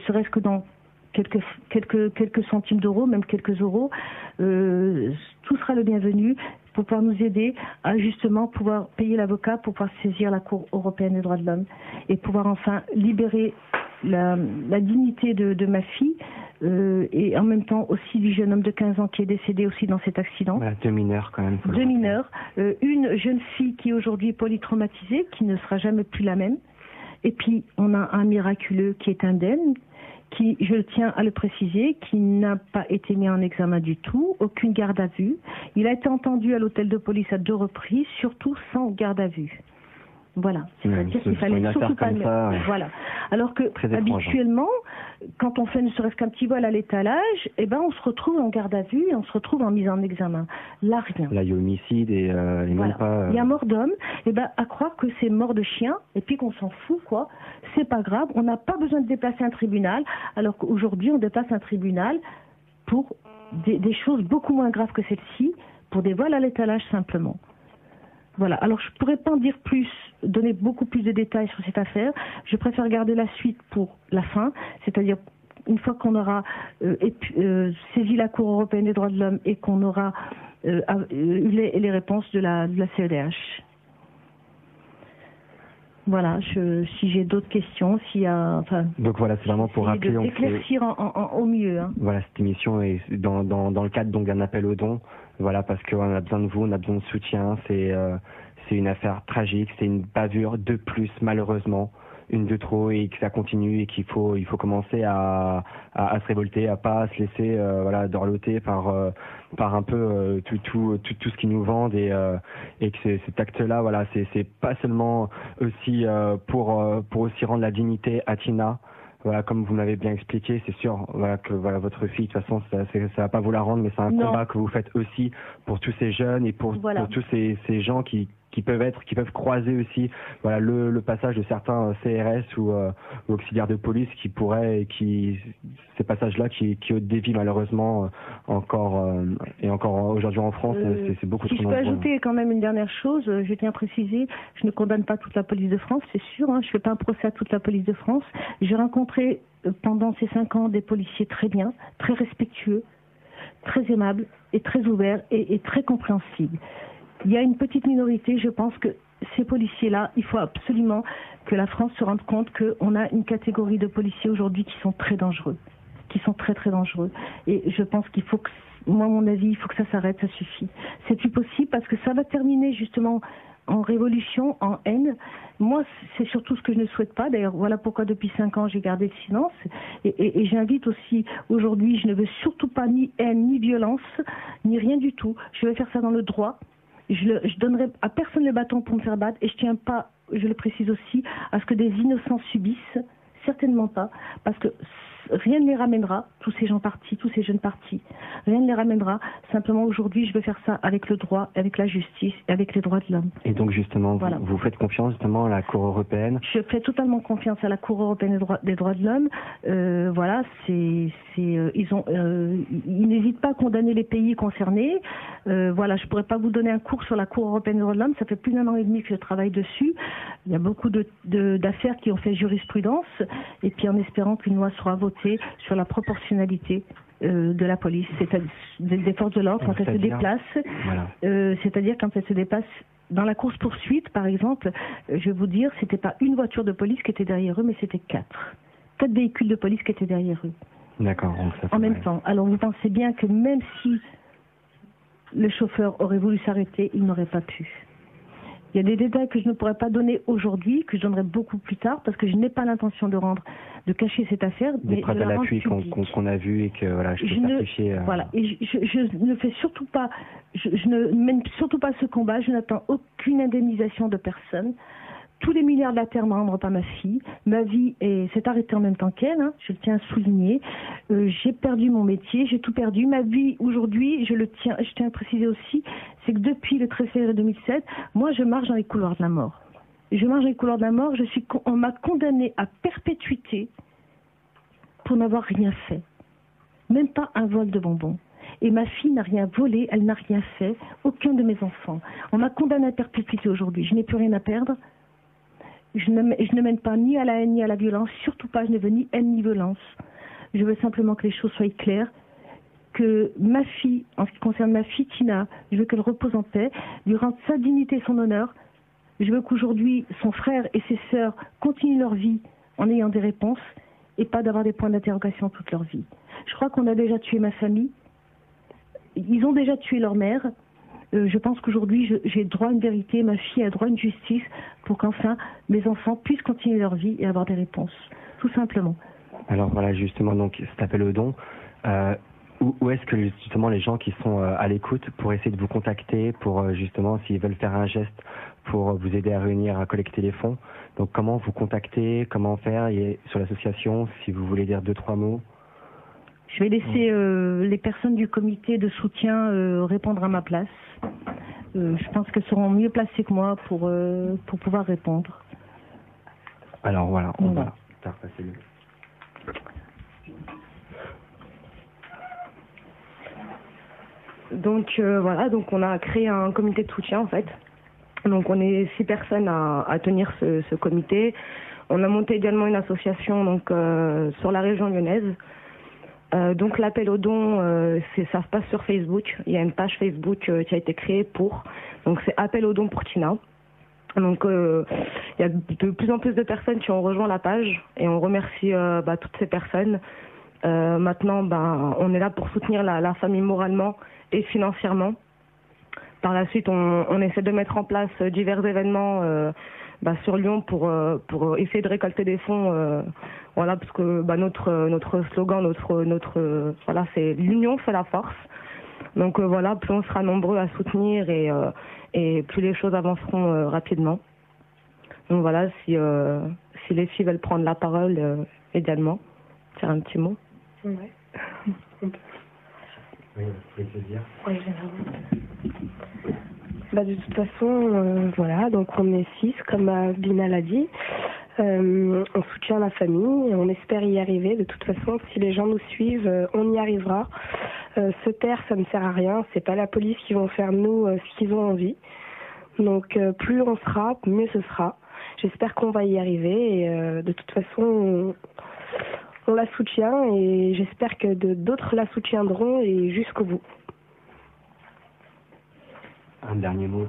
serait-ce que dans quelques centimes d'euros, même quelques euros, tout sera le bienvenu pour pouvoir nous aider à justement pouvoir payer l'avocat pour pouvoir saisir la Cour européenne des droits de l'homme et pouvoir enfin libérer la dignité de ma fille et en même temps aussi du jeune homme de 15 ans qui est décédé aussi dans cet accident. Voilà, 2 mineurs quand même. 2 mineurs. Une jeune fille qui est aujourd'hui polytraumatisée, qui ne sera jamais plus la même. Et puis on a un miraculeux qui est indemne, qui, je tiens à le préciser, qui n'a pas été mis en examen du tout, aucune garde à vue. Il a été entendu à l'hôtel de police à 2 reprises, surtout sans garde à vue. Voilà, c'est-à-dire qu'il fallait surtout pas... Voilà. Alors que habituellement, quand on fait ne serait-ce qu'un petit vol à l'étalage, eh ben on se retrouve en garde à vue et on se retrouve en mise en examen. Là, rien. Là, il y a homicide et même pas... Il y a mort d'homme, et ben à croire que c'est mort de chien et puis qu'on s'en fout, quoi. C'est pas grave, on n'a pas besoin de déplacer un tribunal, alors qu'aujourd'hui on déplace un tribunal pour des choses beaucoup moins graves que celle-ci, pour des vols à l'étalage simplement. Voilà, alors je ne pourrais pas en dire plus, donner beaucoup plus de détails sur cette affaire. Je préfère garder la suite pour la fin, c'est-à-dire une fois qu'on aura saisi la Cour européenne des droits de l'homme et qu'on aura eu les réponses de la CEDH. Voilà, si j'ai d'autres questions, s'il y a... Enfin, donc voilà, c'est vraiment pour rappeler... d'éclaircir au mieux. Hein. Voilà, cette émission est dans le cadre donc d'un appel aux dons. Voilà, parce qu'on a besoin de vous, on a besoin de soutien. C'est une affaire tragique, c'est une bavure de plus, malheureusement. Une de trop, et que ça continue et il faut commencer à se révolter, à pas se laisser dorloter par un peu tout ce qu'ils nous vendent et que cet acte-là, voilà, c'est pas seulement aussi pour aussi rendre la dignité à Tina. Voilà, comme vous m'avez bien expliqué, c'est sûr, voilà, que voilà, votre fille, de toute façon, ça va pas vous la rendre, mais c'est un combat que vous faites aussi pour tous ces jeunes et pour tous ces gens qui peuvent croiser aussi, voilà, le passage de certains CRS ou auxiliaires de police qui pourraient, ces passages-là qui dévient malheureusement encore aujourd'hui en France, c'est beaucoup trop nombreux. Je peux ajouter quand même une dernière chose, je tiens à préciser, je ne condamne pas toute la police de France, c'est sûr, hein, je ne fais pas un procès à toute la police de France. J'ai rencontré pendant ces 5 ans des policiers très bien, très respectueux, très aimables et très ouverts et très compréhensibles. Il y a une petite minorité, je pense que ces policiers-là, il faut absolument que la France se rende compte qu'on a une catégorie de policiers aujourd'hui qui sont très dangereux, qui sont très très dangereux. Et je pense qu'il faut que, moi à mon avis, il faut que ça s'arrête, ça suffit. C'est plus possible parce que ça va terminer justement en révolution, en haine. Moi, c'est surtout ce que je ne souhaite pas. D'ailleurs, voilà pourquoi depuis 5 ans, j'ai gardé le silence. Et j'invite aussi, aujourd'hui, je ne veux surtout pas ni haine, ni violence, ni rien du tout. Je vais faire ça dans le droit. Je donnerai à personne le bâton pour me faire battre et je tiens pas, je le précise aussi, à ce que des innocents subissent, certainement pas, parce que rien ne les ramènera, tous ces gens partis, tous ces jeunes partis, rien ne les ramènera. Simplement aujourd'hui, je veux faire ça avec le droit, avec la justice, et avec les droits de l'homme. Et donc justement, voilà. vous faites confiance justement à la Cour européenne? Je fais totalement confiance à la Cour européenne des droits de l'homme. Voilà, ils n'hésitent pas à condamner les pays concernés. Voilà, je pourrais pas vous donner un cours sur la Cour européenne des droits de l'homme. Ça fait plus d'1 an et demi que je travaille dessus. Il y a beaucoup d'affaires qui ont fait jurisprudence. Et puis en espérant qu'une loi sera votée sur la proportionnalité de la police, c'est-à-dire des forces de l'ordre quand elles se déplacent, voilà. C'est-à-dire quand elles se déplacent dans la course-poursuite, par exemple, je vais vous dire, c'était pas une voiture de police qui était derrière eux, mais c'était 4 véhicules de police qui étaient derrière eux. D'accord. En même temps. Alors vous pensez bien que même si le chauffeur aurait voulu s'arrêter, il n'aurait pas pu. Il y a des détails que je ne pourrais pas donner aujourd'hui, que je donnerai beaucoup plus tard, parce que je n'ai pas l'intention de cacher cette affaire. Des preuves à l'appui qu'on a vues et que voilà, je peux certifier. Voilà, et je ne fais surtout pas, je ne mène surtout pas ce combat. Je n'attends aucune indemnisation de personne. Tous les milliards de la terre ne rendront pas ma fille. Ma vie s'est arrêtée en même temps qu'elle, hein, je le tiens à souligner. J'ai perdu mon métier, j'ai tout perdu. Ma vie aujourd'hui, je tiens à préciser aussi, c'est que depuis le 13 février 2007, moi je marche dans les couloirs de la mort. Je marche dans les couloirs de la mort, on m'a condamné à perpétuité pour n'avoir rien fait. Même pas un vol de bonbons. Et ma fille n'a rien volé, elle n'a rien fait, aucun de mes enfants. On m'a condamné à perpétuité aujourd'hui, je n'ai plus rien à perdre. Je ne mène pas ni à la haine ni à la violence, surtout pas, je ne veux ni haine ni violence. Je veux simplement que les choses soient claires, que ma fille, en ce qui concerne ma fille Tina, je veux qu'elle repose en paix, lui rendre sa dignité et son honneur. Je veux qu'aujourd'hui, son frère et ses sœurs continuent leur vie en ayant des réponses et pas d'avoir des points d'interrogation toute leur vie. Je crois qu'on a déjà tué ma famille. Ils ont déjà tué leur mère. Je pense qu'aujourd'hui, j'ai droit à une vérité, ma fille a droit à une justice pour qu'enfin mes enfants puissent continuer leur vie et avoir des réponses, tout simplement. Alors voilà, justement, donc cet appel au don, où est-ce que justement les gens qui sont à l'écoute pour essayer de vous contacter, pour justement s'ils veulent faire un geste pour vous aider à réunir, à collecter les fonds, donc comment vous contacter, comment faire et sur l'association, si vous voulez dire 2-3 mots? Je vais laisser les personnes du comité de soutien répondre à ma place. Je pense qu'elles seront mieux placées que moi pour pouvoir répondre. Alors voilà, on va repasser le... Donc voilà, donc on a créé un comité de soutien en fait. Donc on est 6 personnes à tenir ce comité. On a monté également une association donc sur la région lyonnaise. Donc l'appel aux dons, ça se passe sur Facebook. Il y a une page Facebook qui a été créée pour. Donc c'est appel aux dons pour Tina. Donc il y a de plus en plus de personnes qui ont rejoint la page et on remercie toutes ces personnes. Maintenant, on est là pour soutenir la famille moralement et financièrement. Par la suite, on essaie de mettre en place divers événements sur Lyon pour essayer de récolter des fonds. Voilà, parce que notre slogan, voilà, c'est l'union fait la force. Donc voilà, plus on sera nombreux à soutenir et plus les choses avanceront rapidement. Donc voilà, si les filles veulent prendre la parole également, faire un petit mot. Ouais. Oui, vous pouvez te dire. Oui, de toute façon, voilà, donc on est 6, comme Bina l'a dit. On soutient la famille et on espère y arriver. De toute façon, si les gens nous suivent, on y arrivera. Se taire, ça ne sert à rien. C'est pas la police qui vont faire de nous ce qu'ils ont envie. Donc, plus on sera, mieux ce sera. J'espère qu'on va y arriver. Et de toute façon, on la soutient et j'espère que d'autres la soutiendront et jusqu'au bout. Un dernier mot.